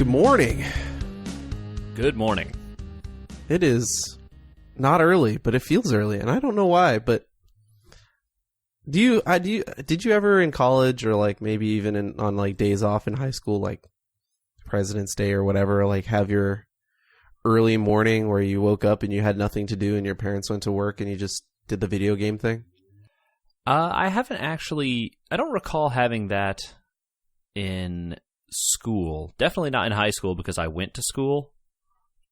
Good morning. Good morning. It is not early, but it feels early, and I don't know why. But did you ever in college, or like maybe even on like days off in high school, like President's Day or whatever, like have your early morning where you woke up and you had nothing to do, and your parents went to work, and you just did the video game thing? I haven't actually. I don't recall having that in school. Definitely not in high school because I went to school.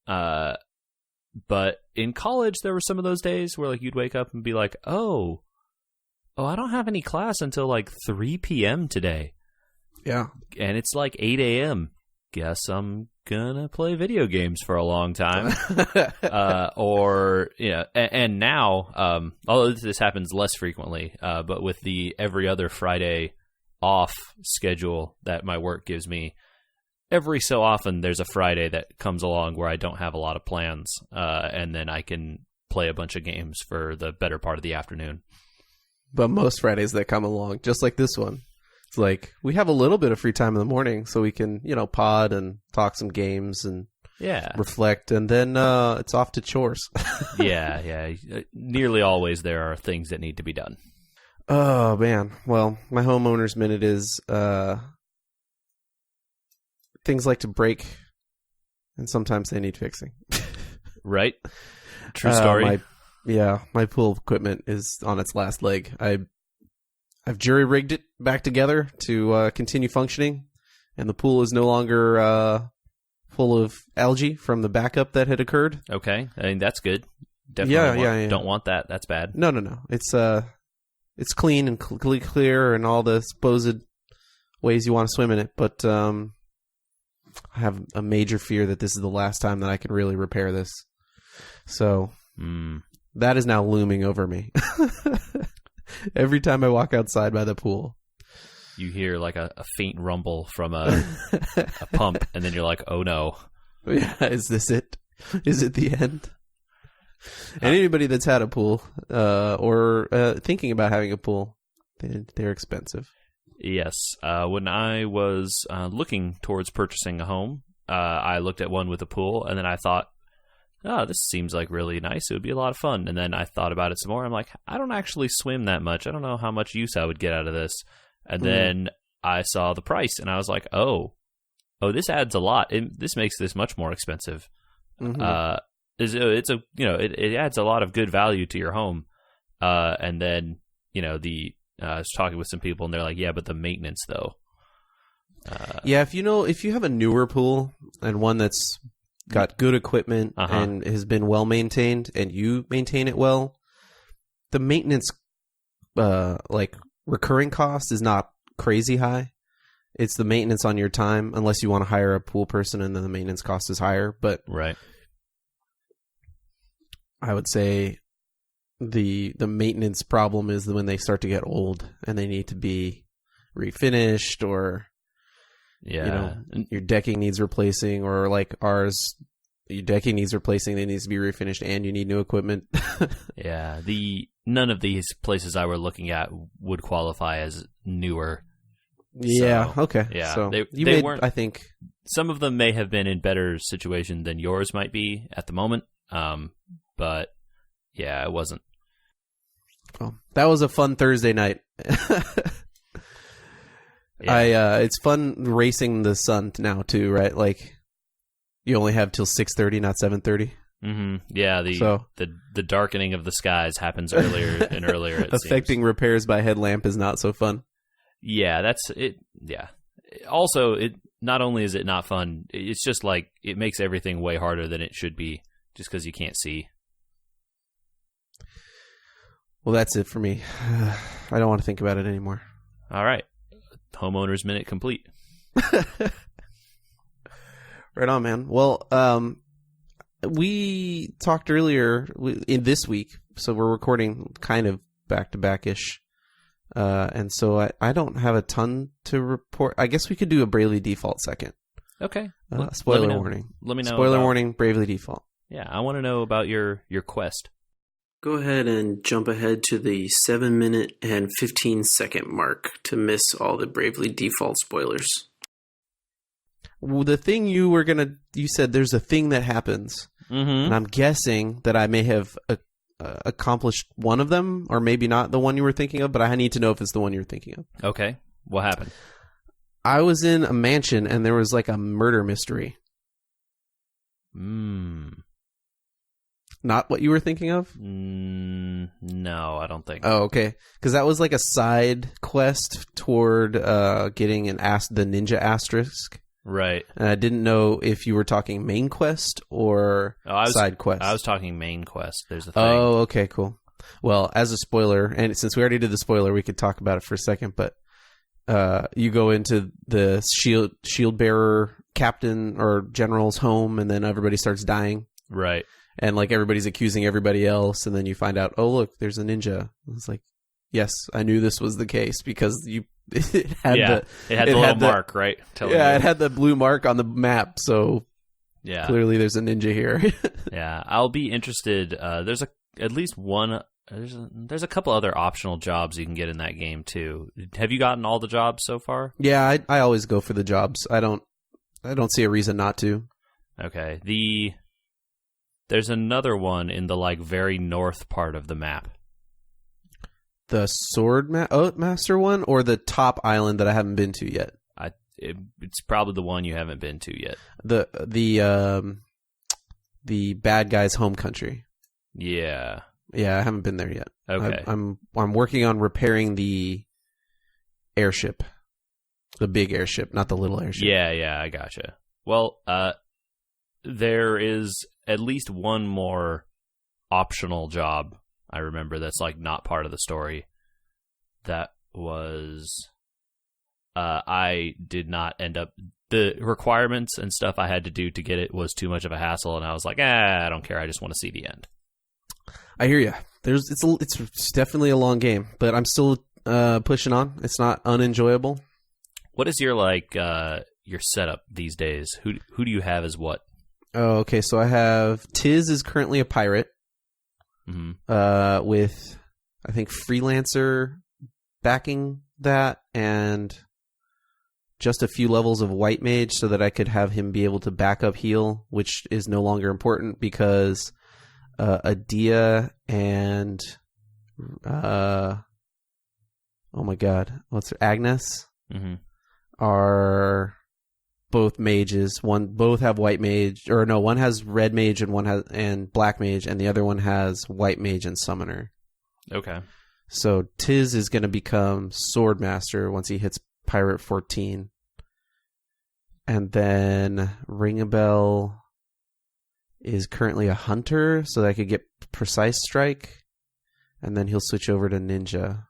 But in college, there were some of those days where like you'd wake up and be like, "Oh, I don't have any class until like 3 p.m. today." Yeah, and it's like 8 a.m. Guess I'm gonna play video games for a long time. And now, although this happens less frequently, but with the every other Friday off schedule that my work gives me, every so often there's a Friday that comes along where I don't have a lot of plans, and then I can play a bunch of games for the better part of the afternoon. But most Fridays that come along, just like this one, it's like we have a little bit of free time in the morning, so we can, pod and talk some games and reflect, and then it's off to chores. Yeah. Nearly always there are things that need to be done. Oh, man. Well, my homeowner's minute is things like to break, and sometimes they need fixing. Right? True story. My pool equipment is on its last leg. I've jury-rigged it back together to continue functioning, and the pool is no longer full of algae from the backup that had occurred. Okay. I mean, that's good. Definitely don't want that. That's bad. No. It's clean and clear and all the supposed ways you want to swim in it, but I have a major fear that this is the last time that I can really repair this. So that is now looming over me. Every time I walk outside by the pool, you hear like a faint rumble from a pump, and then you're like, oh no. Yeah, is this it? Is it the end? And anybody that's had a pool or thinking about having a pool, they're expensive. Yes. When I was looking towards purchasing a home, I looked at one with a pool, and then I thought, oh, this seems like really nice. It would be a lot of fun. And then I thought about it some more. I'm like, I don't actually swim that much. I don't know how much use I would get out of this. And then I saw the price, and I was like, oh, this adds a lot. This makes this much more expensive. Mm-hmm. It adds a lot of good value to your home. And then, I was talking with some people, and they're like, yeah, but the maintenance though. If you have a newer pool and one that's got good equipment and has been well maintained, and you maintain it well, the maintenance, recurring cost is not crazy high. It's the maintenance on your time, unless you want to hire a pool person, and then the maintenance cost is higher. But right. I would say the maintenance problem is when they start to get old and they need to be refinished, or your decking needs replacing, or like ours, your decking needs replacing, it needs to be refinished, and you need new equipment. Yeah, none of these places I were looking at would qualify as newer. Yeah, so, okay. Yeah, so they weren't. I think some of them may have been in better situation than yours might be at the moment. But yeah, it wasn't. Well, that was a fun Thursday night. Yeah. It's fun racing the sun now too, right? Like you only have till 6:30, not 7:30. Mm-hmm. Yeah, the darkening of the skies happens earlier and earlier. It affecting seems. Repairs by headlamp is not so fun. Yeah, that's it. Yeah. Also, it not only is it not fun, it's just like it makes everything way harder than it should be, just because you can't see. Well, that's it for me. I don't want to think about it anymore. All right. Homeowner's minute complete. Right on, man. Well, we talked earlier in this week, so we're recording kind of back-to-back-ish. And so I don't have a ton to report. I guess we could do a Bravely Default second. Okay. Spoiler warning. Let me know. Spoiler warning, Bravely Default. Yeah, I want to know about your quest. Go ahead and jump ahead to the 7-minute and 15-second mark to miss all the Bravely Default spoilers. the thing you said there's a thing that happens, and I'm guessing that I may have accomplished one of them, or maybe not the one you were thinking of, but I need to know if it's the one you're thinking of. Okay. What happened? I was in a mansion and there was like a murder mystery. Not what you were thinking of? No, I don't think. Oh, okay. Because that was like a side quest toward getting the ninja asterisk. Right. And I didn't know if you were talking main quest or side quest. I was talking main quest. There's a thing. Oh, okay, cool. Well, as a spoiler, and since we already did the spoiler, we could talk about it for a second, but you go into the shield bearer captain or general's home, and then everybody starts dying. Right. And like everybody's accusing everybody else, and then you find out, oh look, there's a ninja. It's like, yes, I knew this was the case because it had the little mark, right? It had the blue mark on the map, so clearly there's a ninja here. Yeah, I'll be interested. There's a couple other optional jobs you can get in that game too. Have you gotten all the jobs so far? Yeah, I always go for the jobs. I don't see a reason not to. Okay. There's another one in the like very north part of the map. The sword master one, or the top island that I haven't been to yet? It's probably the one you haven't been to yet. The bad guy's home country. Yeah. Yeah, I haven't been there yet. Okay. I'm working on repairing the airship. The big airship, not the little airship. Yeah, I gotcha. Well, there is at least one more optional job I remember that's like not part of the story. That was I did not end up, the requirements and stuff I had to do to get it was too much of a hassle, and I was like, I don't care, I just want to see the end. I hear you. It's definitely a long game, but I'm still pushing on. It's not unenjoyable. What is your your setup these days? Who do you have as what? Oh, okay. So I have Tiz is currently a pirate, with I think Freelancer backing that, and just a few levels of White Mage so that I could have him be able to back up heal, which is no longer important because Adia and oh my god, Agnes are both mages. Both have White Mage, or no, one has Red Mage and one has Black Mage, and the other one has White Mage and Summoner. Okay. So Tiz is going to become Sword Master once he hits Pirate 14. And then Ringabel is currently a Hunter, so that I could get Precise Strike. And then he'll switch over to Ninja.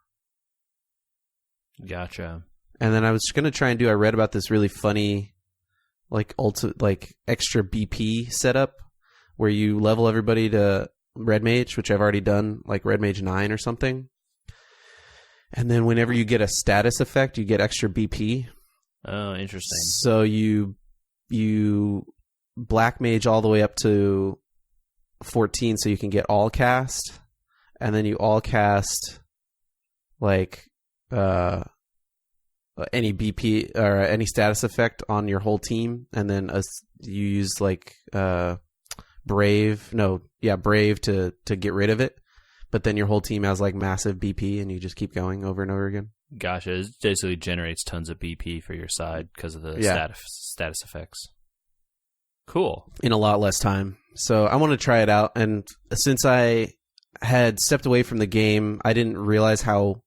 Gotcha. And then I was going to try and I read about this really funny extra BP setup where you level everybody to Red Mage, which I've already done, like Red Mage 9 or something. And then whenever you get a status effect, you get extra BP. Oh, interesting. So you Black Mage all the way up to 14 so you can get all cast, and then you all cast any BP or any status effect on your whole team, and then you use Brave to get rid of it, but then your whole team has massive BP, and you just keep going over and over again. Gotcha. It basically generates tons of BP for your side because of the status effects. Cool. In a lot less time. So I want to try it out, and since I had stepped away from the game, I didn't realize how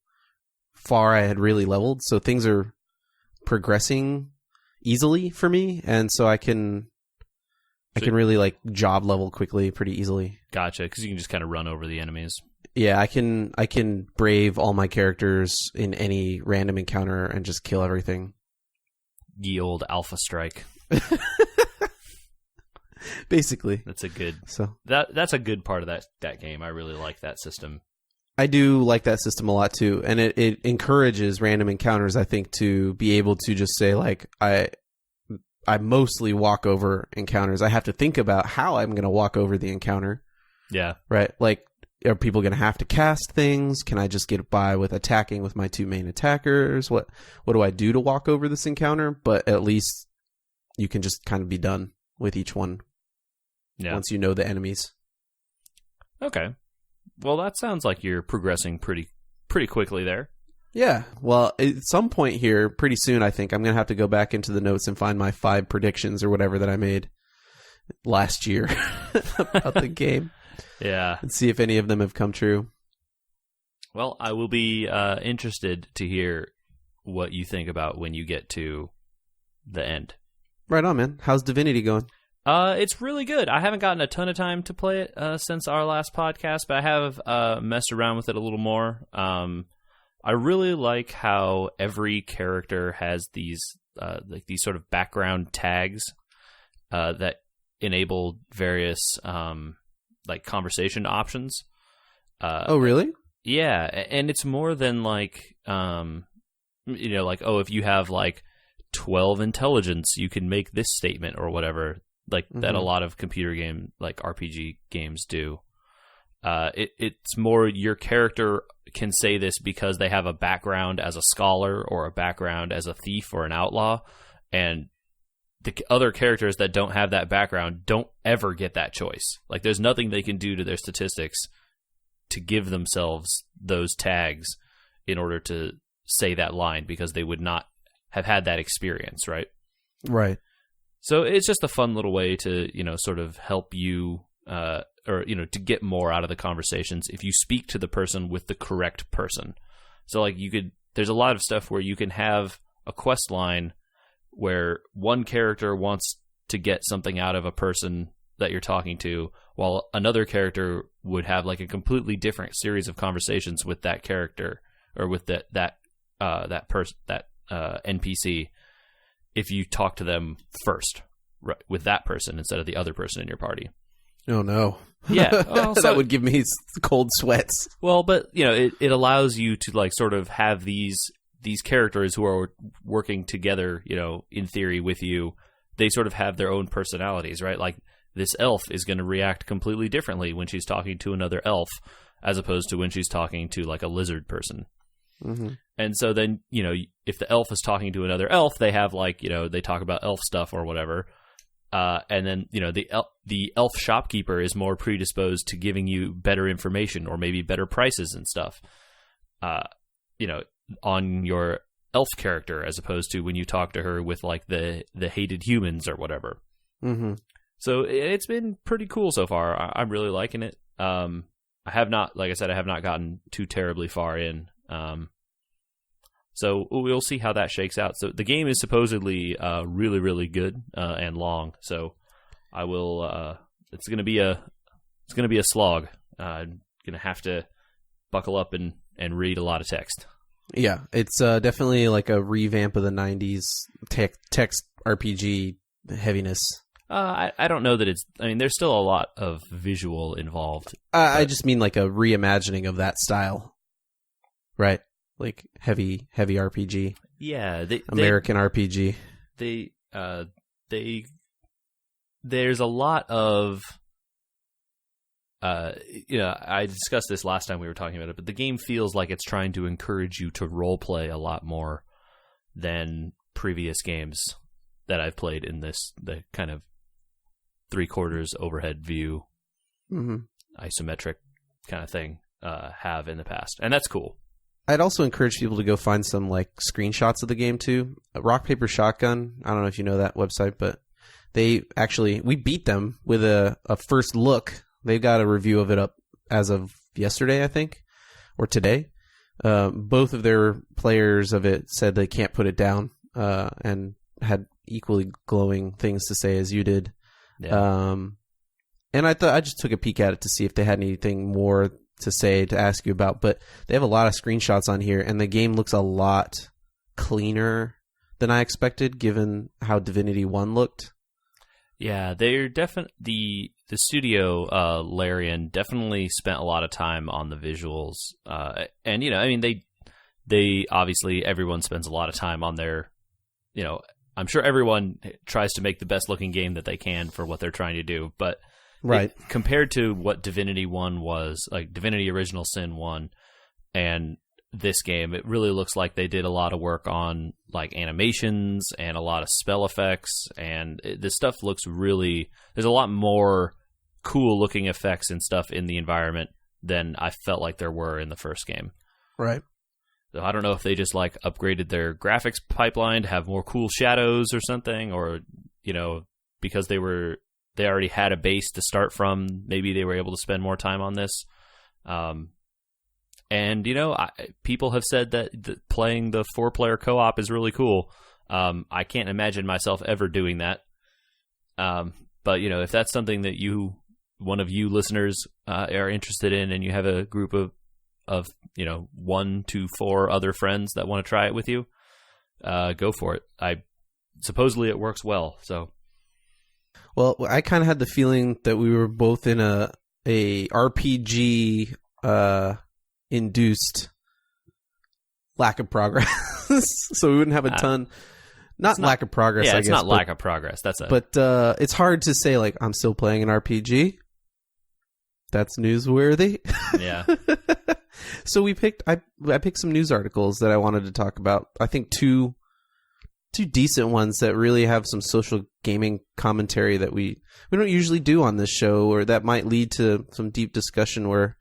far I had really leveled, so things are progressing easily for me, and so I can really job level quickly pretty easily. Gotcha, because you can just kind of run over the enemies. Yeah, I can brave all my characters in any random encounter and just kill everything. Ye old Alpha Strike. Basically. That's a good that's a good part of that game. I really like that system. I do like that system a lot too, and it encourages random encounters, I think, to be able to just say I mostly walk over encounters. I have to think about how I'm going to walk over the encounter. Yeah. Right? Are people going to have to cast things? Can I just get by with attacking with my two main attackers? What do I do to walk over this encounter? But at least you can just kind of be done with each one once you know the enemies. Okay. Well, that sounds like you're progressing pretty quickly there. Yeah. Well, at some point here, pretty soon, I think I'm going to have to go back into the notes and find my 5 predictions or whatever that I made last year about the game. Yeah. And see if any of them have come true. Well, I will be interested to hear what you think about when you get to the end. Right on, man. How's Divinity going? It's really good. I haven't gotten a ton of time to play it since our last podcast, but I have messed around with it a little more. I really like how every character has these these sort of background tags that enable various conversation options. Oh, really? Yeah, and it's more than like if you have 12 intelligence, you can make this statement or whatever. That a lot of computer game, RPG games do. It's more your character can say this because they have a background as a scholar or a background as a thief or an outlaw, and the other characters that don't have that background don't ever get that choice. There's nothing they can do to their statistics to give themselves those tags in order to say that line because they would not have had that experience, right? Right. So it's just a fun little way to, sort of help you, to get more out of the conversations if you speak to the person with the correct person. So there's a lot of stuff where you can have a quest line where one character wants to get something out of a person that you're talking to, while another character would have a completely different series of conversations with that character or with that NPC. If you talk to them first, right, with that person instead of the other person in your party. Oh, no. Yeah. Well, that would give me cold sweats. Well, but, it allows you to, sort of have these characters who are working together, in theory with you. They sort of have their own personalities, right? This elf is going to react completely differently when she's talking to another elf as opposed to when she's talking to, a lizard person. Mm-hmm. And so then, if the elf is talking to another elf, they have they talk about elf stuff or whatever. And then, the elf shopkeeper is more predisposed to giving you better information or maybe better prices and stuff, on your elf character as opposed to when you talk to her with the hated humans or whatever. Mm-hmm. So it's been pretty cool so far. I'm really liking it. I have not, like I said, I have not gotten too terribly far in. So we'll see how that shakes out. So the game is supposedly really, really good and long. So I will. It's gonna be a slog. I'm gonna have to buckle up and read a lot of text. Yeah, it's definitely a revamp of the '90s text RPG heaviness. I don't know that it's. I mean, there's still a lot of visual involved. I just mean a reimagining of that style, right? Heavy RPG. Yeah, American RPG. There's a lot of. I discussed this last time we were talking about it, but the game feels like it's trying to encourage you to role play a lot more than previous games that I've played in the kind of 3/4 overhead view, isometric kind of thing have in the past, and that's cool. I'd also encourage people to go find some screenshots of the game too. Rock Paper Shotgun. I don't know if you know that website, but we beat them with a first look. They've got a review of it up as of yesterday, I think, or today. Both of their players of it said they can't put it down, and had equally glowing things to say as you did. Yeah. And I just took a peek at it to see if they had anything more to say to ask you about, but they have a lot of screenshots on here, and the game looks a lot cleaner than I expected, given how Divinity 1 looked. Yeah, they're definitely the studio Larian definitely spent a lot of time on the visuals, and they obviously everyone spends a lot of time on their, I'm sure everyone tries to make the best looking game that they can for what they're trying to do, but right, compared to what Divinity 1 was, Divinity Original Sin 1 and this game, it really looks like they did a lot of work on like animations and a lot of spell effects, and this stuff looks really, there's a lot more cool looking effects and stuff in the environment than I felt like there were in the first game. Right. So I don't know if they just like upgraded their graphics pipeline to have more cool shadows or something, or, you know, because they already had a base to start from, maybe they were able to spend more time on this. And, you know, people have said that playing the 4-player co-op is really cool. I can't imagine myself ever doing that. But, you know, if that's something that one of you listeners are interested in, and you have a group of, you know, 1 to 4 other friends that want to try it with you, go for it. Supposedly it works well, so. Well, I kind of had the feeling that we were both in a RPG induced lack of progress, so we wouldn't have a ton. Not lack of progress. Yeah, I it's guess, not lack of progress. That's it. But it's hard to say like I'm still playing an RPG. That's newsworthy. Yeah. So I picked some news articles that I wanted to talk about. I think two decent ones that really have some social gaming commentary that we don't usually do on this show, or that might lead to some deep discussion where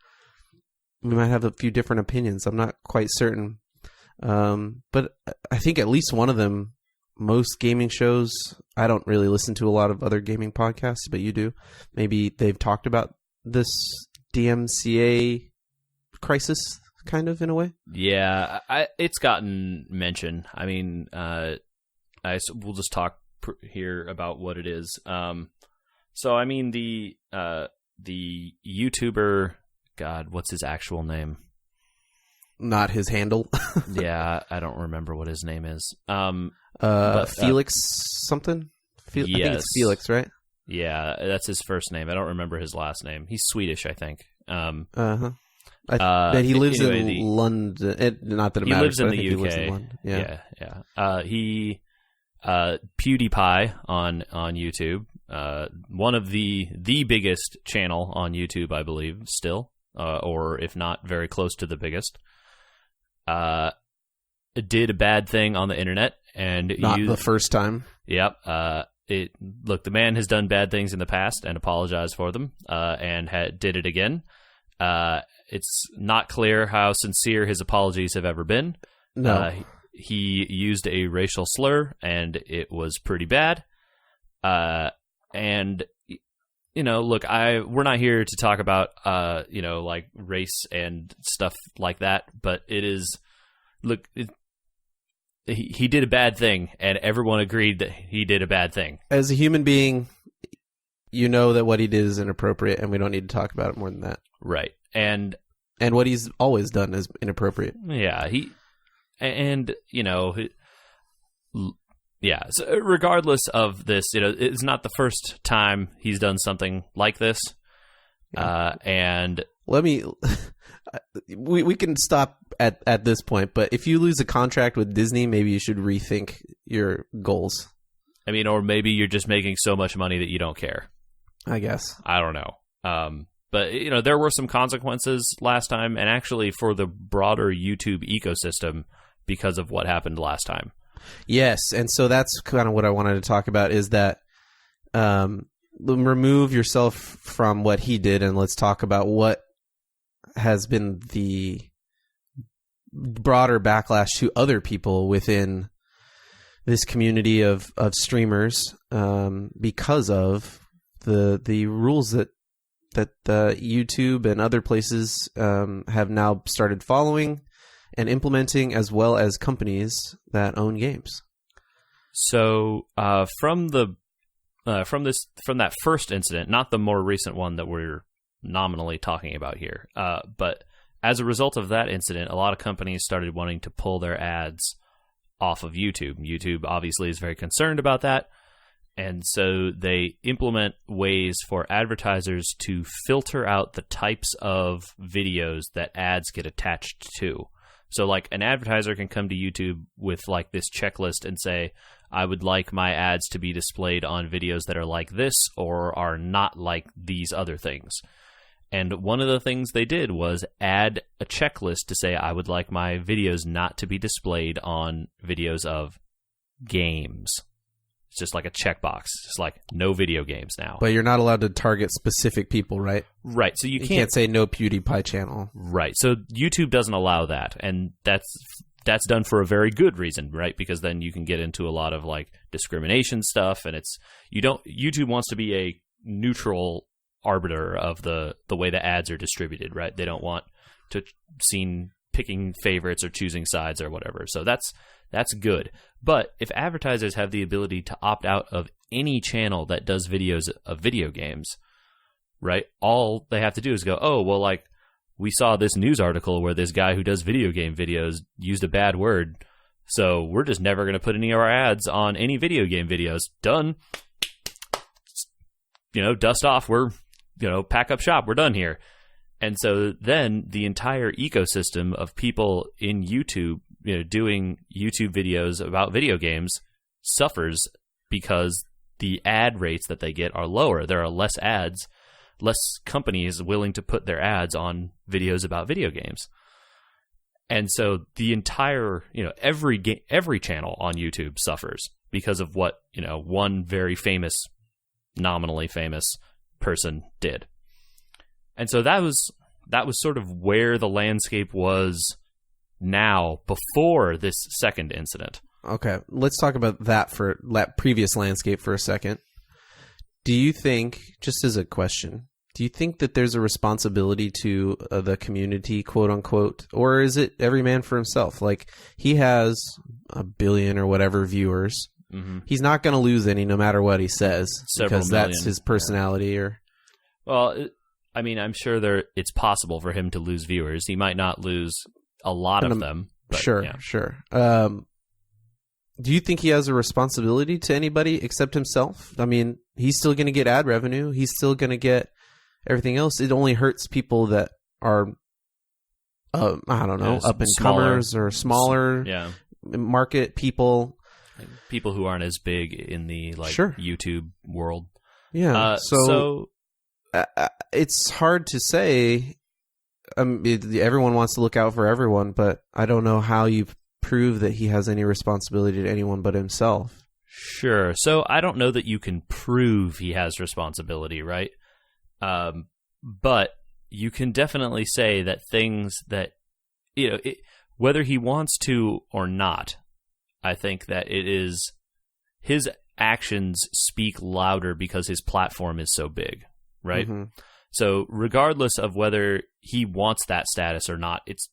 we might have a few different opinions. I'm not quite certain. But I think at least one of them, most gaming shows, I don't really listen to a lot of other gaming podcasts, but you do. Maybe they've talked about this DMCA crisis, kind of, in a way. Yeah, it's gotten mention. I mean, we'll just talk here about what it is. So, I mean, the YouTuber, God, what's his actual name? Not his handle. Yeah, I don't remember what his name is. Felix something? Yes. I think it's Felix, right? Yeah, that's his first name. I don't remember his last name. He's Swedish, I think. That he lives in London. Not that it matters. He lives in the He UK. lives in London. Yeah. He PewDiePie on YouTube. One of the biggest channel on YouTube, I believe, still, or if not, very close to the biggest. Did a bad thing on the internet, and not the first time. Yep. Look, the man has done bad things in the past and apologized for them, and did it again. It's not clear how sincere his apologies have ever been. No. He used a racial slur, and it was pretty bad. And, you know, look, we're not here to talk about, you know, like race and stuff like that, but it is, look, he did a bad thing, and everyone agreed that he did a bad thing. As a human being, you know that what he did is inappropriate, and we don't need to talk about it more than that. Right. And what he's always done is inappropriate. Yeah, you know, yeah. So regardless of this, you know, it's not the first time he's done something like this. Yeah. And we can stop at this point, but if you lose a contract with Disney, maybe you should rethink your goals. I mean, or maybe you're just making so much money that you don't care. I guess. I don't know. But, you know, there were some consequences last time, and actually for the broader YouTube ecosystem because of what happened last time. Yes, and so that's kind of what I wanted to talk about, is that remove yourself from what he did, and let's talk about what has been the broader backlash to other people within this community of streamers because of the rules that YouTube and other places have now started following and implementing, as well as companies that own games. So from that first incident, not the more recent one that we're nominally talking about here, but as a result of that incident, a lot of companies started wanting to pull their ads off of YouTube. YouTube obviously is very concerned about that. And so they implement ways for advertisers to filter out the types of videos that ads get attached to. So like an advertiser can come to YouTube with like this checklist and say, I would like my ads to be displayed on videos that are like this or are not like these other things. And one of the things they did was add a checklist to say, I would like my videos not to be displayed on videos of games. It's just like a checkbox. It's like no video games now. But you're not allowed to target specific people, right? Right. So you can't say no PewDiePie channel. Right. So YouTube doesn't allow that. And that's done for a very good reason, right? Because then you can get into a lot of like discrimination stuff, and YouTube wants to be a neutral arbiter of the way the ads are distributed, right? They don't want to seen picking favorites or choosing sides or whatever. So that's good. But if advertisers have the ability to opt out of any channel that does videos of video games, right? All they have to do is go, oh, well, like we saw this news article where this guy who does video game videos used a bad word, so we're just never going to put any of our ads on any video game videos. Done. Dust off. We're pack up shop, we're done here. And so then the entire ecosystem of people in YouTube, doing YouTube videos about video games suffers because the ad rates that they get are lower. There are less ads, less companies willing to put their ads on videos about video games. And so the entire, every channel on YouTube suffers because of what, one very famous, nominally famous person did. And so that was sort of where the landscape was now before this second incident. Okay, let's talk about that previous landscape for a second. Do you think, just as a question, do you think that there's a responsibility to the community, quote unquote, or is it every man for himself? Like, he has 1 billion or whatever viewers. Mm-hmm. He's not going to lose any no matter what he says, because that's his personality. Yeah. Well, I mean, I'm sure it's possible for him to lose viewers. He might not lose a lot of them. But, sure. Do you think he has a responsibility to anybody except himself? I mean, he's still going to get ad revenue. He's still going to get everything else. It only hurts people that are, I don't know, up and comers or smaller market people. People who aren't as big in the YouTube world. Yeah. So it's hard to say. Everyone wants to look out for everyone, but I don't know how you prove that he has any responsibility to anyone but himself. Sure. So I don't know that you can prove he has responsibility, right? But you can definitely say that things that, whether he wants to or not, I think that it is his actions speak louder because his platform is so big, right? Mm-hmm. So regardless of whether he wants that status or not, it's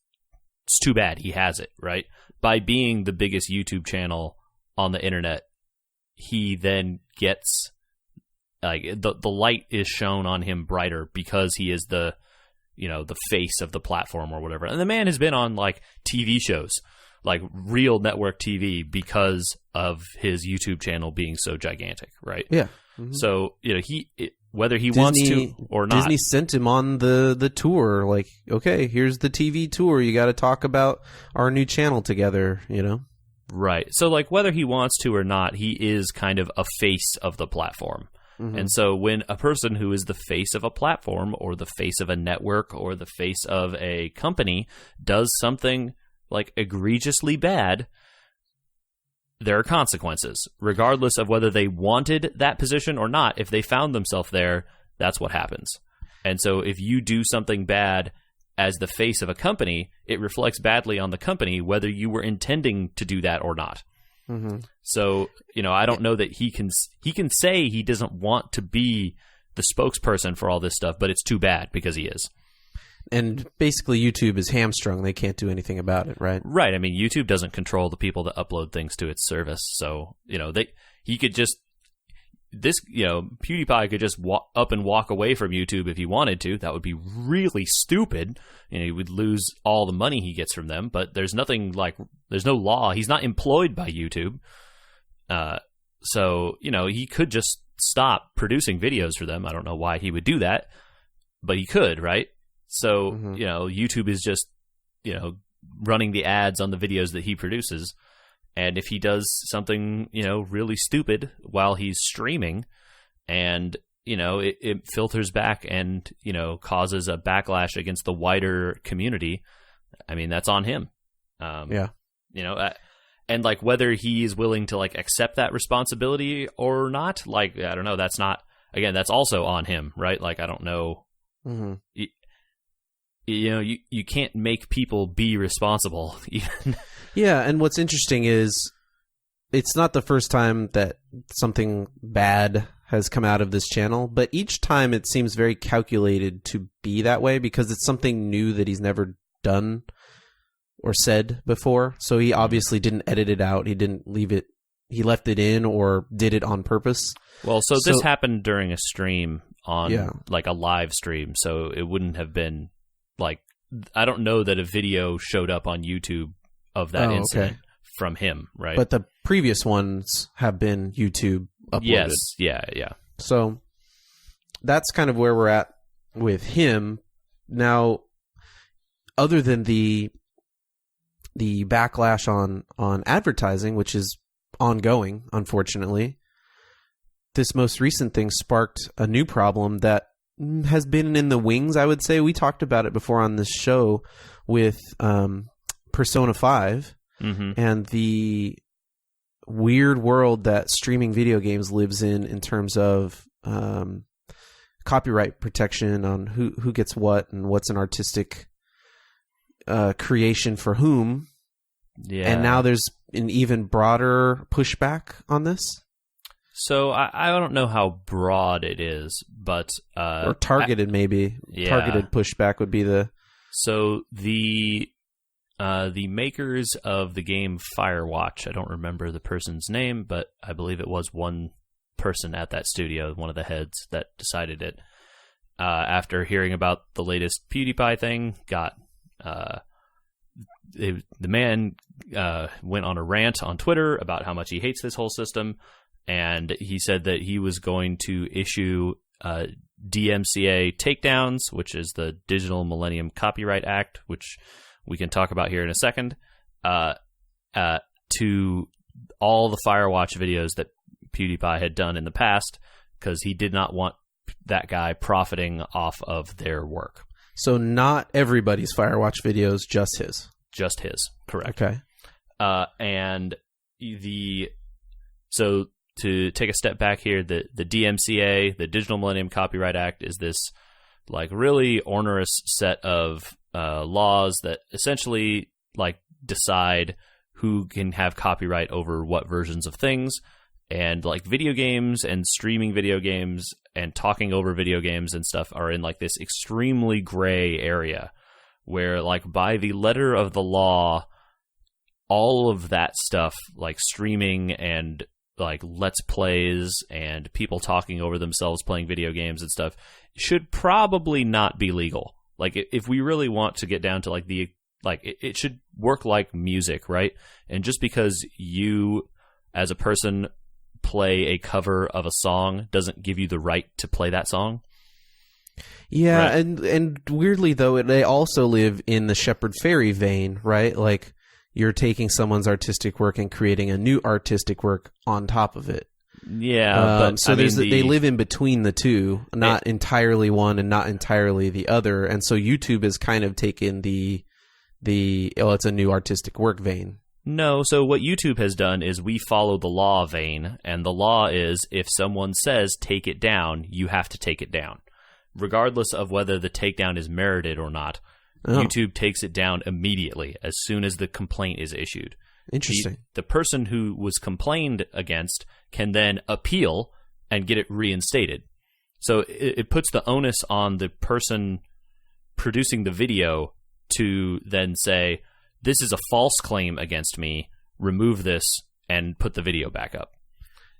too bad he has it, right? By being the biggest YouTube channel on the internet, he then gets the light is shown on him brighter because he is the face of the platform or whatever. And the man has been on TV shows, like real network TV, because of his YouTube channel being so gigantic, right? Yeah. Mm-hmm. So whether he wants to or not, Disney sent him on the tour. Like, okay, here's the TV tour. You got to talk about our new channel together. Right. So whether he wants to or not, he is kind of a face of the platform. Mm-hmm. And so when a person who is the face of a platform or the face of a network or the face of a company does something egregiously bad, there are consequences, regardless of whether they wanted that position or not. If they found themselves there, that's what happens. And so if you do something bad as the face of a company, it reflects badly on the company, whether you were intending to do that or not. Mm-hmm. So, I don't know that he can say he doesn't want to be the spokesperson for all this stuff, but it's too bad because he is. And basically, YouTube is hamstrung. They can't do anything about it, right? Right. I mean, YouTube doesn't control the people that upload things to its service. So, he could just, PewDiePie could just up and walk away from YouTube if he wanted to. That would be really stupid. He would lose all the money he gets from them. But there's there's no law. He's not employed by YouTube. So, he could just stop producing videos for them. I don't know why he would do that, but he could, right? So, mm-hmm. YouTube is just, running the ads on the videos that he produces. And if he does something, really stupid while he's streaming and it filters back and, causes a backlash against the wider community, I mean, that's on him. Yeah. And like whether he is willing to like accept that responsibility or not, like, I don't know. That's not, again, that's also on him, right? Like, I don't know. Mm-hmm. You can't make people be responsible. Yeah. And what's interesting is it's not the first time that something bad has come out of this channel, but each time it seems very calculated to be that way because it's something new that he's never done or said before. So he obviously didn't edit it out. He didn't leave it. He left it in or did it on purpose. Well, so this happened during a stream on like a live stream. So it wouldn't have been like, I don't know that a video showed up on YouTube of that incident from him, right? But the previous ones have been YouTube uploaded. Yes. Yeah. So that's kind of where we're at with him. Now, other than the backlash on advertising, which is ongoing, unfortunately, this most recent thing sparked a new problem that has been in the wings, I would say. We talked about it before on this show with Persona 5 and the weird world that streaming video games lives in terms of copyright protection on who gets what and what's an artistic creation for whom. Yeah. And now there's an even broader pushback on this. So I don't know how broad it is, but or targeted maybe. Yeah. Targeted pushback would be the. So the makers of the game Firewatch, I don't remember the person's name, but I believe it was one person at that studio, one of the heads that decided it. After hearing about the latest PewDiePie thing, the man went on a rant on Twitter about how much he hates this whole system, and he said that he was going to issue DMCA takedowns, which is the Digital Millennium Copyright Act, which we can talk about here in a second, to all the Firewatch videos that PewDiePie had done in the past, because he did not want that guy profiting off of their work. So not everybody's Firewatch videos, just his. Just his, correct. Okay. And so to take a step back here, the DMCA, the Digital Millennium Copyright Act, is this like really onerous set of laws that essentially like decide who can have copyright over what versions of things. And like video games and streaming video games and talking over video games and stuff are in like this extremely gray area where like by the letter of the law, all of that stuff like streaming and like let's plays and people talking over themselves playing video games and stuff should probably not be legal. Like if we really want to get down to like it should work like music, right? And just because you as a person play a cover of a song doesn't give you the right to play that song. Yeah, right? and weirdly though, they also live in the Shepard Fairey vein, right? Like you're taking someone's artistic work and creating a new artistic work on top of it. Yeah, but so they live in between the two, not entirely one and not entirely the other, and so YouTube has kind of taken the it's a new artistic work vein. No, so what YouTube has done is we follow the law vein, and the law is if someone says take it down, you have to take it down. Regardless of whether the takedown is merited or not, YouTube takes it down immediately as soon as the complaint is issued. Interesting. The person who was complained against can then appeal and get it reinstated. So it puts the onus on the person producing the video to then say, this is a false claim against me, remove this, and put the video back up.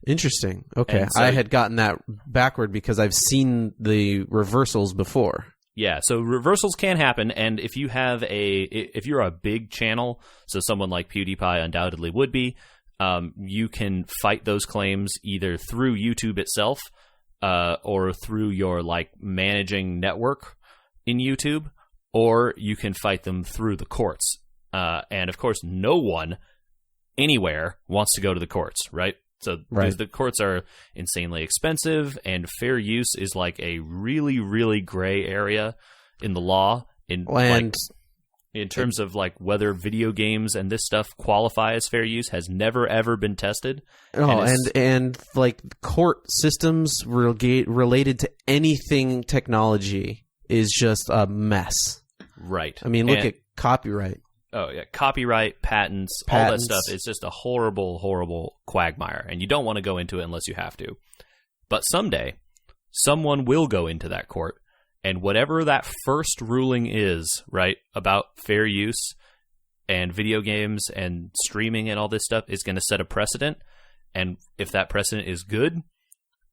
Interesting. Okay. So, I had gotten that backward because I've seen the reversals before. Yeah, so reversals can happen, and if you're a big channel, so someone like PewDiePie undoubtedly would be, you can fight those claims either through YouTube itself, or through your like managing network in YouTube, or you can fight them through the courts. And of course, no one anywhere wants to go to the courts, right? So Right. because the courts are insanely expensive, and fair use is like a really, really gray area in the law. In terms of like whether video games and this stuff qualify as fair use, has never ever been tested. And like court systems related to anything technology is just a mess. Right. I mean, look at copyright. Oh yeah, copyright, patents, all that stuff is just a horrible, horrible quagmire, and you don't want to go into it unless you have to. But someday, someone will go into that court, and whatever that first ruling is, right, about fair use and video games and streaming and all this stuff is going to set a precedent. And if that precedent is good,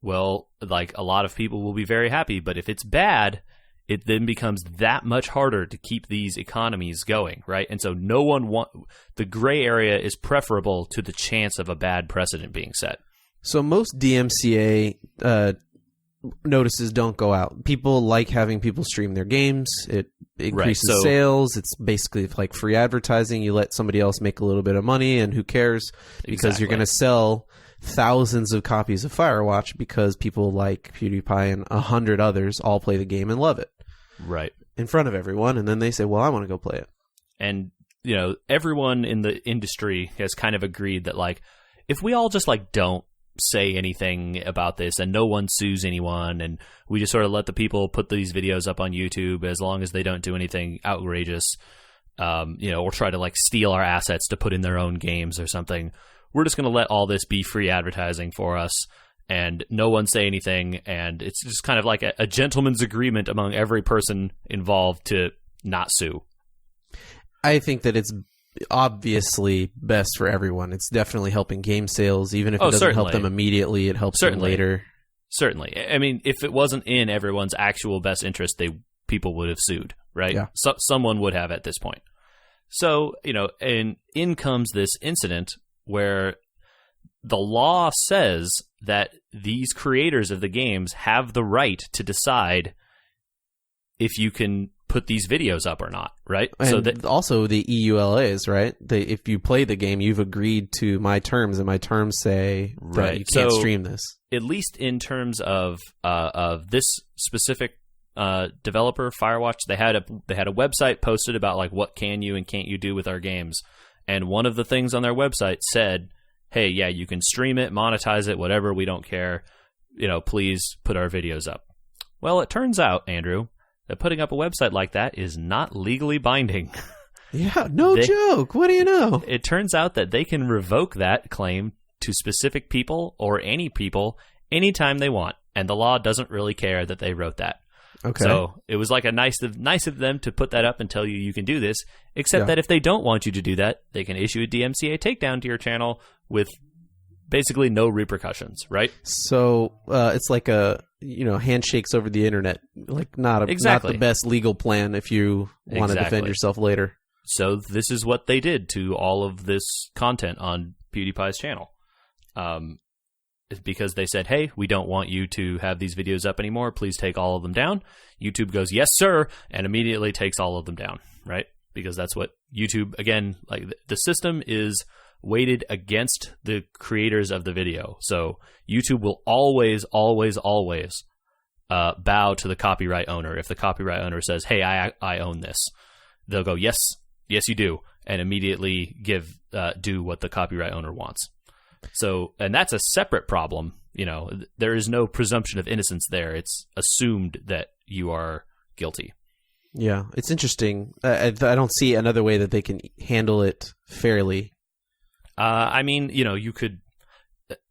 well, like a lot of people will be very happy. But if it's bad, it then becomes that much harder to keep these economies going, right? And so the gray area is preferable to the chance of a bad precedent being set. So most DMCA notices don't go out. People like having people stream their games. It increases sales. It's basically like free advertising. You let somebody else make a little bit of money, and who cares? Because you're going to sell thousands of copies of Firewatch because people like PewDiePie and 100 others all play the game and love it. Right. In front of everyone, and then they say, well, I want to go play it. And, you know, everyone in the industry has kind of agreed that, like, if we all just, like, don't say anything about this and no one sues anyone and we just sort of let the people put these videos up on YouTube as long as they don't do anything outrageous, or try to, like, steal our assets to put in their own games or something, we're just going to let all this be free advertising for us. And no one say anything, and it's just kind of like a gentleman's agreement among every person involved to not sue. I think that it's obviously best for everyone. It's definitely helping game sales, even if it doesn't help them immediately, it helps them later. Certainly. I mean, if it wasn't in everyone's actual best interest, people would have sued, right? Yeah. Someone would have at this point. So, and in comes this incident where the law says that these creators of the games have the right to decide if you can put these videos up or not, right? And also the EULAs, right? If you play the game, you've agreed to my terms, and my terms say that you can't stream this. At least in terms of this specific developer, Firewatch, they had a website posted about like what can you and can't you do with our games, and one of the things on their website said, hey, yeah, you can stream it, monetize it, whatever, we don't care. Please put our videos up. Well, it turns out, Andrew, that putting up a website like that is not legally binding. Yeah, joke. What do you know? It turns out that they can revoke that claim to specific people or any people anytime they want, and the law doesn't really care that they wrote that. Okay. So it was like nice of them to put that up and tell you can do this, except that if they don't want you to do that, they can issue a DMCA takedown to your channel with basically no repercussions, right? So it's like handshakes over the internet, like not the best legal plan if you want to defend yourself later. So this is what they did to all of this content on PewDiePie's channel. Because they said, hey, we don't want you to have these videos up anymore. Please take all of them down. YouTube goes, yes, sir, and immediately takes all of them down, right? Because that's what YouTube, again, like the system is weighted against the creators of the video. So YouTube will always, always, always bow to the copyright owner. If the copyright owner says, hey, I own this, they'll go, yes, you do, and immediately do what the copyright owner wants. So, and that's a separate problem. There is no presumption of innocence there. It's assumed that you are guilty. Yeah, it's interesting. I don't see another way that they can handle it fairly. I mean, you could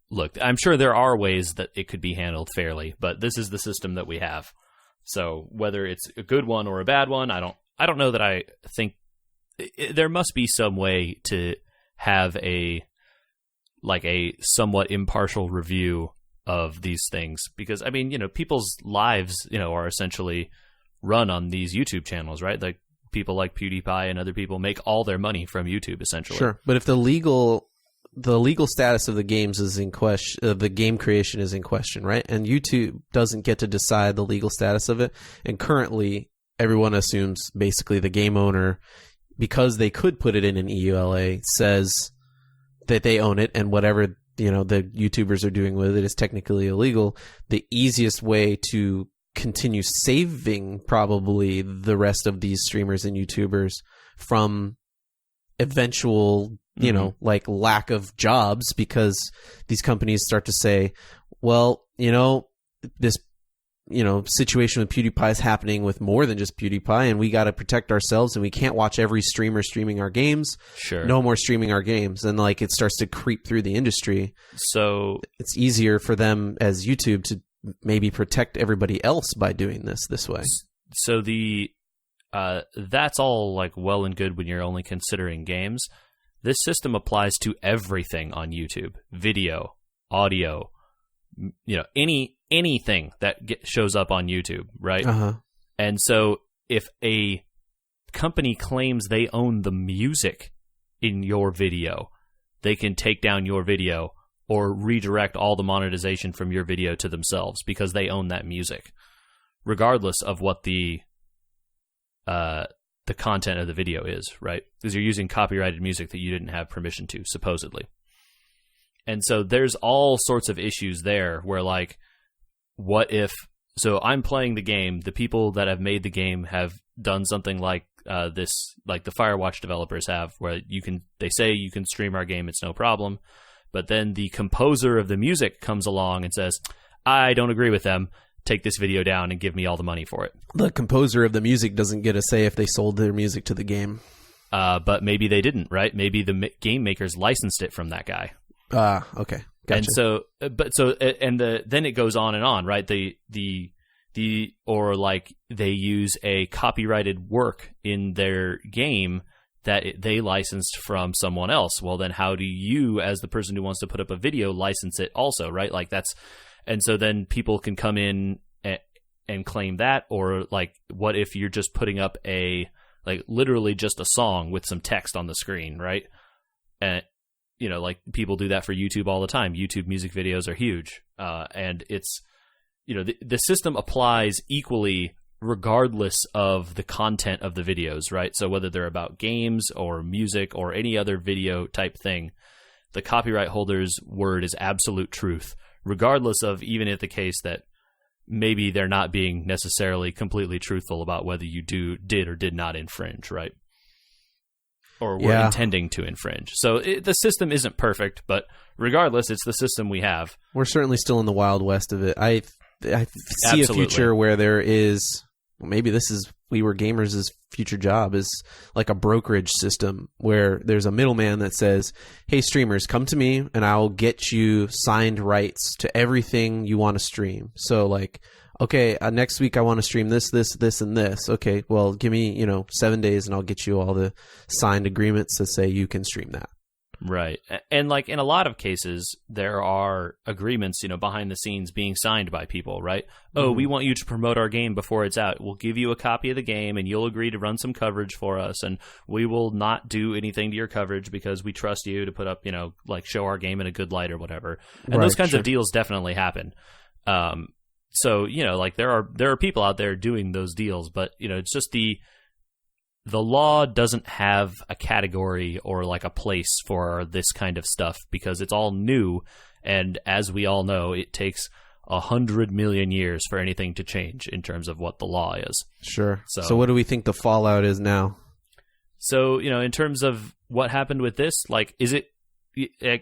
look. I'm sure there are ways that it could be handled fairly, but this is the system that we have. So whether it's a good one or a bad one, I don't know that I think there must be some way to have a somewhat impartial review of these things, because I mean, people's lives, are essentially run on these YouTube channels, right? Like people like PewDiePie and other people make all their money from YouTube, essentially. Sure, but if the legal status of the games is in question, the game creation is in question, right? And YouTube doesn't get to decide the legal status of it. And currently, everyone assumes basically the game owner, because they could put it in an EULA, says that they own it, and whatever the YouTubers are doing with it is technically illegal, the easiest way to continue saving probably the rest of these streamers and YouTubers from eventual, like lack of jobs, because these companies start to say, well, this situation with PewDiePie is happening with more than just PewDiePie, and we got to protect ourselves, and we can't watch every streamer streaming our games. Sure. No more streaming our games. And like it starts to creep through the industry. So it's easier for them as YouTube to maybe protect everybody else by doing this way. So that's all like well and good when you're only considering games. This system applies to everything on YouTube: video, audio, anything that shows up on YouTube, right? Uh-huh. And so if a company claims they own the music in your video, they can take down your video or redirect all the monetization from your video to themselves because they own that music, regardless of what the content of the video is, right? Because you're using copyrighted music that you didn't have permission to, supposedly. And so there's all sorts of issues there where, like, what if... So I'm playing the game. The people that have made the game have done something like this, like the Firewatch developers have, where they say you can stream our game, it's no problem. But then the composer of the music comes along and says, I don't agree with them. Take this video down and give me all the money for it. The composer of the music doesn't get a say if they sold their music to the game. But maybe they didn't, right? Maybe the game makers licensed it from that guy. Okay. Gotcha. And so, then it goes on, right? Or like they use a copyrighted work in their game that they licensed from someone else. Well, then how do you, as the person who wants to put up a video, license it also, right? Like and so then people can come in and claim that, or like, what if you're just putting up literally just a song with some text on the screen, right? And, like people do that for YouTube all the time. YouTube music videos are huge. And it's, the system applies equally regardless of the content of the videos, right? So whether they're about games or music or any other video type thing, the copyright holder's word is absolute truth, regardless of even if the case that maybe they're not being necessarily completely truthful about whether you did or did not infringe, right? Or were intending to infringe. So the system isn't perfect, but regardless, it's the system we have. We're certainly still in the Wild West of it. I see Absolutely. a future where there is... Maybe this is We Were Gamers' future job, is like a brokerage system where there's a middleman that says, hey, streamers, come to me and I'll get you signed rights to everything you want to stream. So like, okay, next week I want to stream this, and this. Okay, well, give me, 7 days and I'll get you all the signed agreements that say you can stream that. Right. And like in a lot of cases, there are agreements, behind the scenes being signed by people, right? Oh, we want you to promote our game before it's out. We'll give you a copy of the game and you'll agree to run some coverage for us. And we will not do anything to your coverage because we trust you to put up, show our game in a good light or whatever. And those kinds of deals definitely happen. So, there are people out there doing those deals, but, it's just the law doesn't have a category or like a place for this kind of stuff because it's all new. And as we all know, it takes 100 million years for anything to change in terms of what the law is. Sure. So what do we think the fallout is now? So, in terms of what happened with this, like, is it, the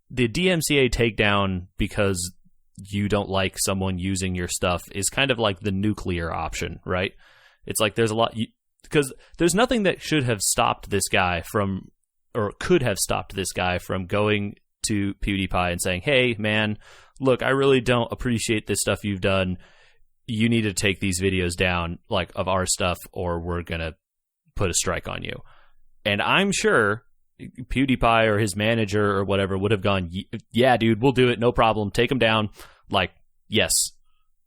DMCA takedown because you don't like someone using your stuff is kind of like the nuclear option, right? It's like there's a lot... Because there's nothing that should have stopped this guy from, or could have stopped this guy from going to PewDiePie and saying, hey, man, look, I really don't appreciate this stuff you've done. You need to take these videos down, like, of our stuff, or we're going to put a strike on you. And I'm sure PewDiePie or his manager or whatever would have gone, yeah, dude, we'll do it. No problem. Take them down. Like, yes.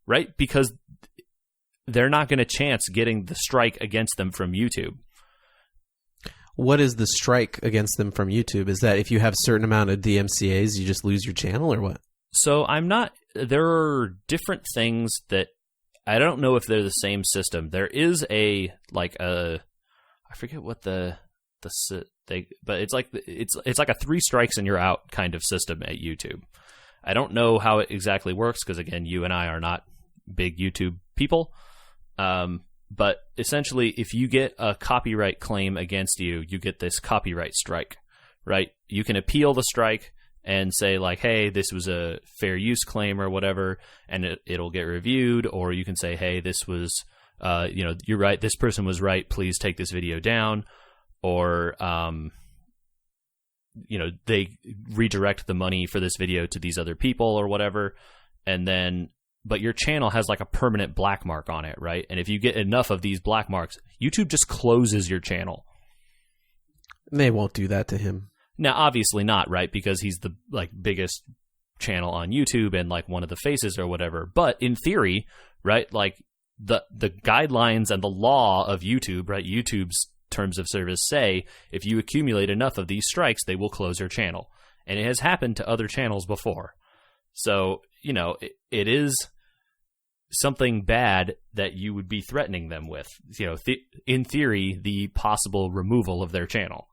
Right? Because they're not going to chance getting the strike against them from YouTube. What is the strike against them from YouTube? Is that if you have a certain amount of DMCAs, you just lose your channel, or what? So there are different things that I don't know if they're the same system. There is I forget what the But it's like a 3 strikes and you're out kind of system at YouTube. I don't know how it exactly works because, again, you and I are not big YouTube people. But essentially, if you get a copyright claim against you, you get this copyright strike, right? You can appeal the strike and say, like, hey, this was a fair use claim or whatever, and it'll get reviewed. Or you can say, hey, this was, you're right, this person was right, please take this video down. Or, they redirect the money for this video to these other people or whatever. And then, but your channel has like a permanent black mark on it, right? And if you get enough of these black marks, YouTube just closes your channel. They won't do that to him. Now, obviously not, right? Because he's the biggest channel on YouTube and like one of the faces or whatever. But in theory, right, like the guidelines and the law of YouTube, right, YouTube's terms of service say if you accumulate enough of these strikes, they will close your channel. And it has happened to other channels before. So, it is something bad that you would be threatening them with, in theory, the possible removal of their channel,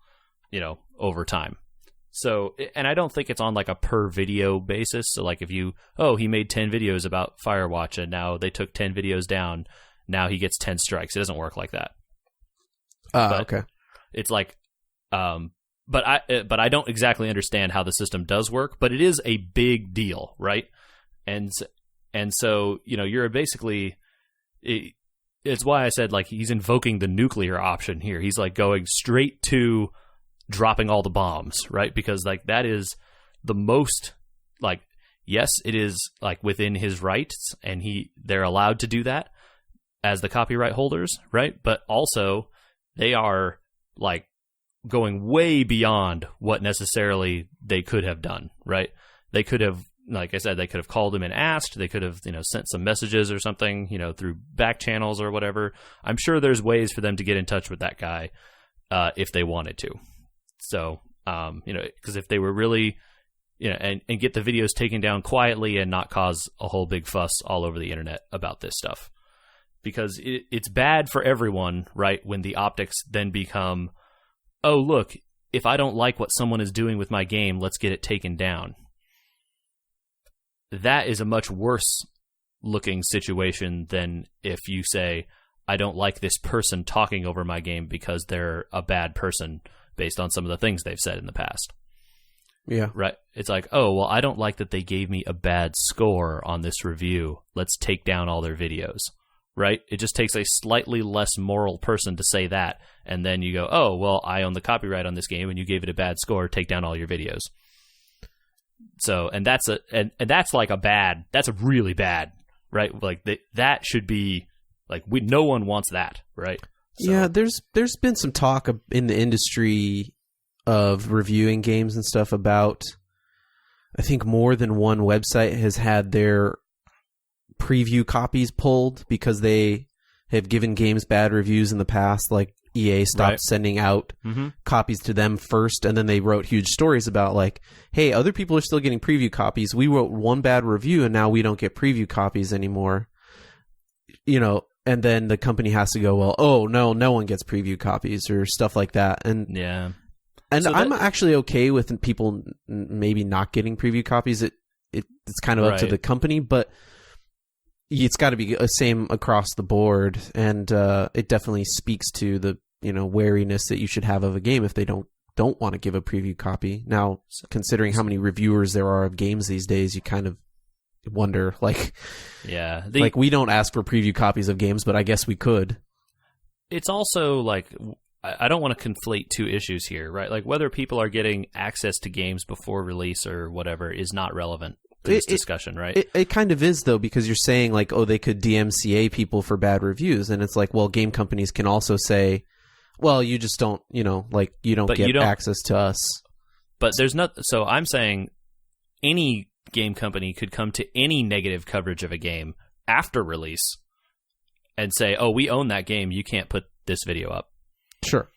over time. So, and I don't think it's on like a per video basis. So like if he made 10 videos about Firewatch and now they took 10 videos down, now he gets 10 strikes. It doesn't work like that. Okay. It's like, but I don't exactly understand how the system does work, but it is a big deal, right? And so, you're basically, it's why I said like he's invoking the nuclear option here. He's like going straight to dropping all the bombs, right? Because like that is the most, like, yes, it is like within his rights and they're allowed to do that as the copyright holders, right? But also they are like going way beyond what necessarily they could have done, right? They could have, like I said, they could have called him and asked. They could have, sent some messages or something, through back channels or whatever. I'm sure there's ways for them to get in touch with that guy if they wanted to. So, because if they were really, and get the videos taken down quietly and not cause a whole big fuss all over the internet about this stuff. Because it's bad for everyone, right, when the optics then become, oh, look, if I don't like what someone is doing with my game, let's get it taken down. That is a much worse looking situation than if you say, I don't like this person talking over my game because they're a bad person based on some of the things they've said in the past. Yeah. Right. It's like, oh, well, I don't like that they gave me a bad score on this review. Let's take down all their videos. Right? It just takes a slightly less moral person to say that. And then you go, oh, well, I own the copyright on this game and you gave it a bad score. Take down all your videos. So, and that's that's a really bad, right? Like that should be like, no one wants that, right? So. Yeah. There's been some talk in the industry of reviewing games and stuff about, I think more than one website has had their preview copies pulled because they have given games bad reviews in the past. Like EA stopped sending out copies to them first, and then they wrote huge stories about like, hey, other people are still getting preview copies. We wrote one bad review and now we don't get preview copies anymore. And then the company has to go, well, oh no one gets preview copies or stuff like that. And yeah. And so I'm actually okay with people maybe not getting preview copies. It's kind of up to the company, but it's got to be the same across the board, and it definitely speaks to the wariness that you should have of a game if they don't want to give a preview copy. Now, considering how many reviewers there are of games these days, you kind of wonder, like, yeah, like we don't ask for preview copies of games, but I guess we could. It's also like, I don't want to conflate two issues here, right? Like whether people are getting access to games before release or whatever is not relevant. This discussion, right? It kind of is, though, because you're saying like, oh, they could DMCA people for bad reviews, and it's like, well, game companies can also say, well, you just don't, you don't get access to us. But there's not. So I'm saying any game company could come to any negative coverage of a game after release and say, oh, we own that game. You can't put this video up. Sure.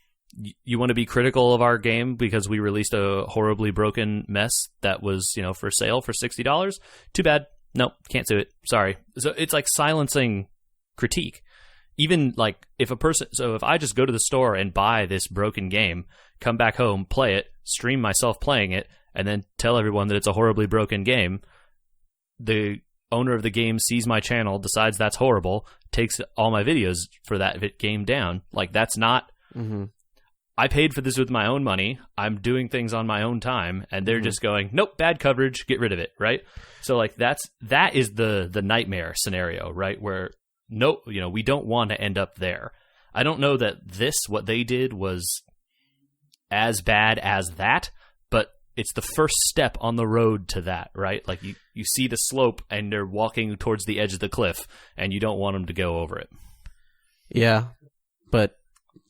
You want to be critical of our game because we released a horribly broken mess that was, for sale for $60? Too bad. Nope, can't do it. Sorry. So it's like silencing critique. even like if I just go to the store and buy this broken game, come back home, play it, stream myself playing it, and then tell everyone that it's a horribly broken game, the owner of the game sees my channel, decides that's horrible, takes all my videos for that game down. Like, that's not... Mm-hmm. I paid for this with my own money. I'm doing things on my own time, and they're just going, nope, bad coverage, get rid of it, right? So, like, that is the nightmare scenario, right? Where, we don't want to end up there. I don't know that what they did was as bad as that, but it's the first step on the road to that, right? Like, you see the slope, and they're walking towards the edge of the cliff, and you don't want them to go over it. Yeah, but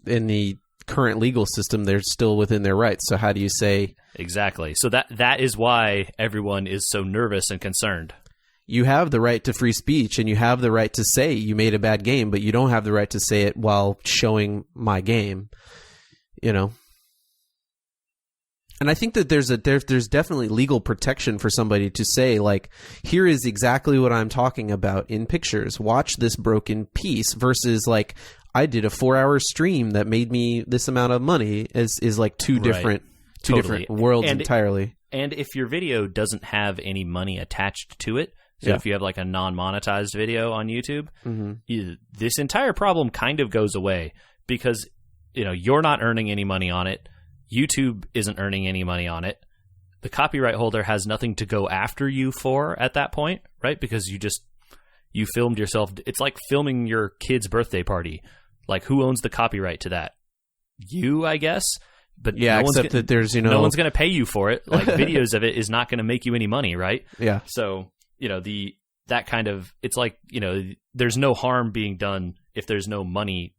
in the current legal system, they're still within their rights. So how do you say... Exactly. So that is why everyone is so nervous and concerned. You have the right to free speech, and you have the right to say you made a bad game, but you don't have the right to say it while showing my game, And I think that there's definitely legal protection for somebody to say, like, here is exactly what I'm talking about in pictures. Watch this broken piece, versus like, I did a 4-hour stream that made me this amount of money is like two different worlds entirely. And if your video doesn't have any money attached to it, so if you have like a non-monetized video on YouTube, this entire problem kind of goes away, because you're not earning any money on it. YouTube isn't earning any money on it. The copyright holder has nothing to go after you for at that point, right? Because you filmed yourself. It's like filming your kid's birthday party. Like, who owns the copyright to that? You, I guess. But yeah, except that there's, no one's going to pay you for it. Like, videos of it is not going to make you any money, right? Yeah. So, that kind of, it's like, there's no harm being done if there's no money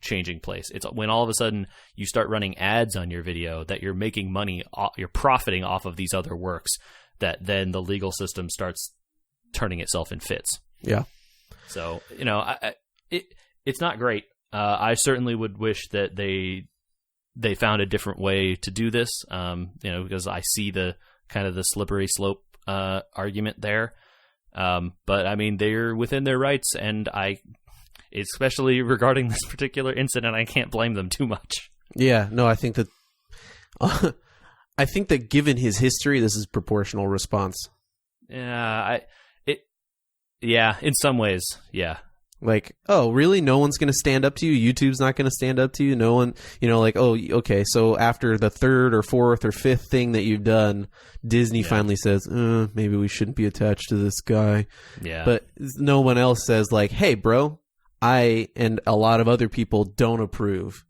changing place. It's when all of a sudden you start running ads on your video that you're making money, you're profiting off of these other works, that then the legal system starts turning itself in fits. Yeah. So, it's not great. I certainly would wish that they found a different way to do this, because I see the kind of the slippery slope argument there. But I mean, they're within their rights, and especially regarding this particular incident, I can't blame them too much. Yeah, no, I think that given his history, this is proportional response. Yeah, in some ways, yeah. Like, oh, really? No one's going to stand up to you? YouTube's not going to stand up to you? No one, like, oh, okay, so after the third or fourth or fifth thing that you've done, Disney finally says, maybe we shouldn't be attached to this guy. Yeah. But no one else says, like, hey, bro, I and a lot of other people don't approve.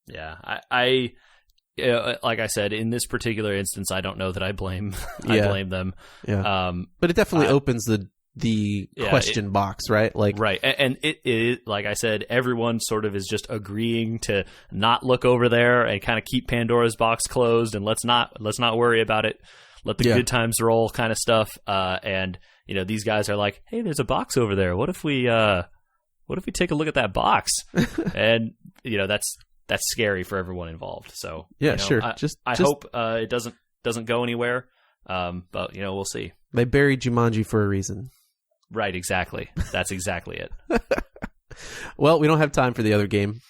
Yeah, I like I said, in this particular instance, I don't know that I blame them. Yeah. But it definitely opens the question box, right? Like, right. And it, like I said, everyone sort of is just agreeing to not look over there and kind of keep Pandora's box closed, and let's not worry about it. Let the good times roll, kind of stuff. And these guys are like, hey, there's a box over there. What if we take a look at that box? And that's scary for everyone involved. So yeah, sure. I hope it doesn't go anywhere. But we'll see. They buried Jumanji for a reason. Right, exactly. That's exactly it. Well, we don't have time for the other game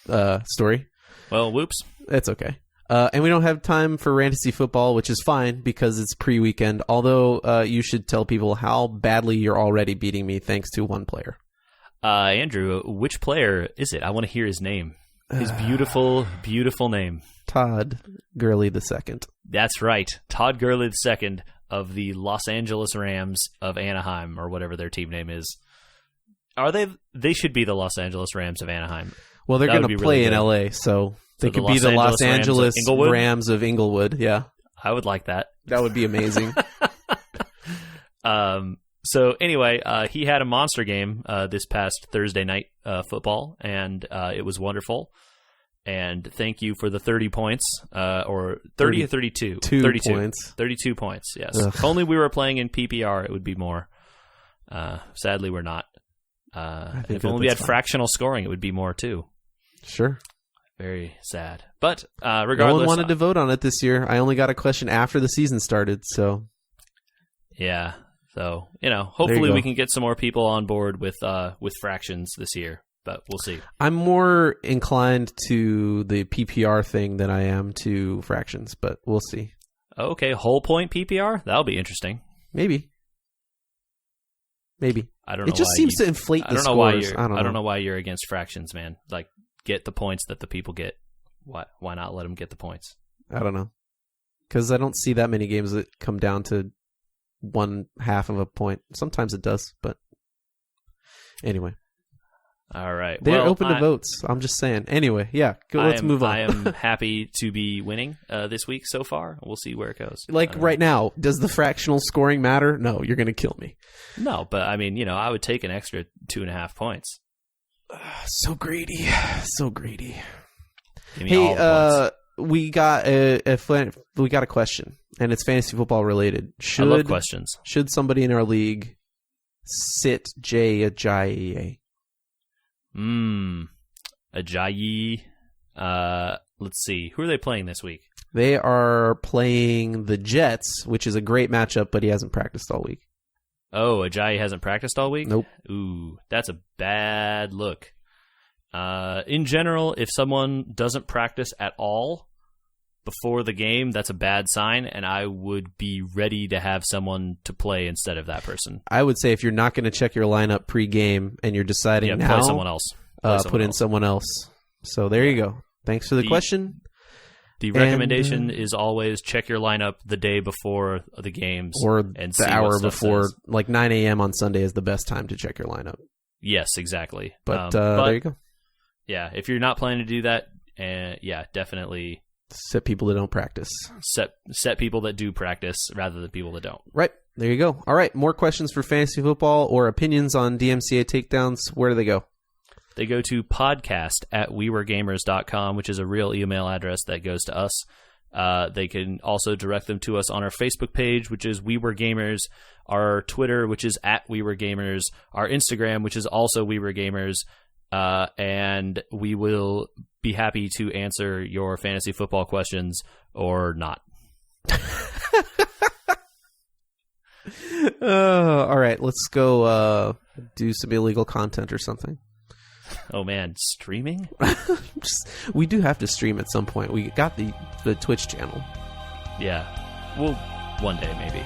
story. Well, whoops. It's okay. And we don't have time for Fantasy Football, which is fine because it's pre-weekend, although you should tell people how badly you're already beating me thanks to one player. Andrew, which player is it? I want to hear his name. His beautiful, beautiful name. Todd Gurley II. That's right. Todd Gurley II of the Los Angeles Rams of Anaheim, or whatever their team name is. Are they? They should be the Los Angeles Rams of Anaheim. Well, they're going to play in LA, so they could be the Los Angeles Rams of Inglewood. Yeah. I would like that. That would be amazing. So anyway, he had a monster game this past Thursday night football, and it was wonderful. And thank you for the 30 points, or 30 or 32? 32 points. 32 points, yes. If only we were playing in PPR, it would be more. Sadly, we're not. If only we had fractional scoring, it would be more too. Sure. Very sad. But regardless... No one wanted to vote on it this year. I only got a question after the season started, so... Yeah. So, hopefully we can get some more people on board with fractions this year. but we'll see. I'm more inclined to the PPR thing than I am to fractions, but we'll see. Okay, whole point PPR? That'll be interesting. Maybe. I don't know. It just seems to inflate the scores. I don't know why you're against fractions, man. Like, get the points that the people get. Why not let them get the points? I don't know. Because I don't see that many games that come down to 1/2 of a point. Sometimes it does, but anyway. All right. They're open to votes. I'm just saying. Anyway, yeah. Let's move on. I am happy to be winning this week so far. We'll see where it goes. Like right now, does the fractional scoring matter? No, you're going to kill me. No, but I mean, I would take an extra 2.5 points. So greedy. So greedy. Give me all the points. We got a question, and it's fantasy football related. I love questions. Should somebody in our league sit Jay Ajayi? Ajayi. Let's see. Who are they playing this week? They are playing the Jets, which is a great matchup, but he hasn't practiced all week. Oh, Ajayi hasn't practiced all week? Nope. Ooh, that's a bad look. In general, if someone doesn't practice at all before the game, that's a bad sign, and I would be ready to have someone to play instead of that person. I would say if you're not going to check your lineup pre-game and you're deciding now, play someone else. Put in someone else. So there you go. Thanks for the question. The recommendation is always check your lineup the day before the games. Or and the hour before, like 9 a.m. on Sunday is the best time to check your lineup. Yes, exactly. But there you go. Yeah, if you're not planning to do that, definitely set people that don't practice. Set people that do practice rather than people that don't. Right. There you go. All right. More questions for fantasy football or opinions on DMCA takedowns. Where do they go? They go to podcast@weweregamers.com, which is a real email address that goes to us. They can also direct them to us on our Facebook page, which is We Were Gamers, our Twitter, which is @WeWereGamers, our Instagram, which is also We Were Gamers, and we will be happy to answer your fantasy football questions or not. All right, let's go do some illegal content or something. Oh man, streaming? We do have to stream at some point. We got the Twitch channel. Yeah, well, one day maybe.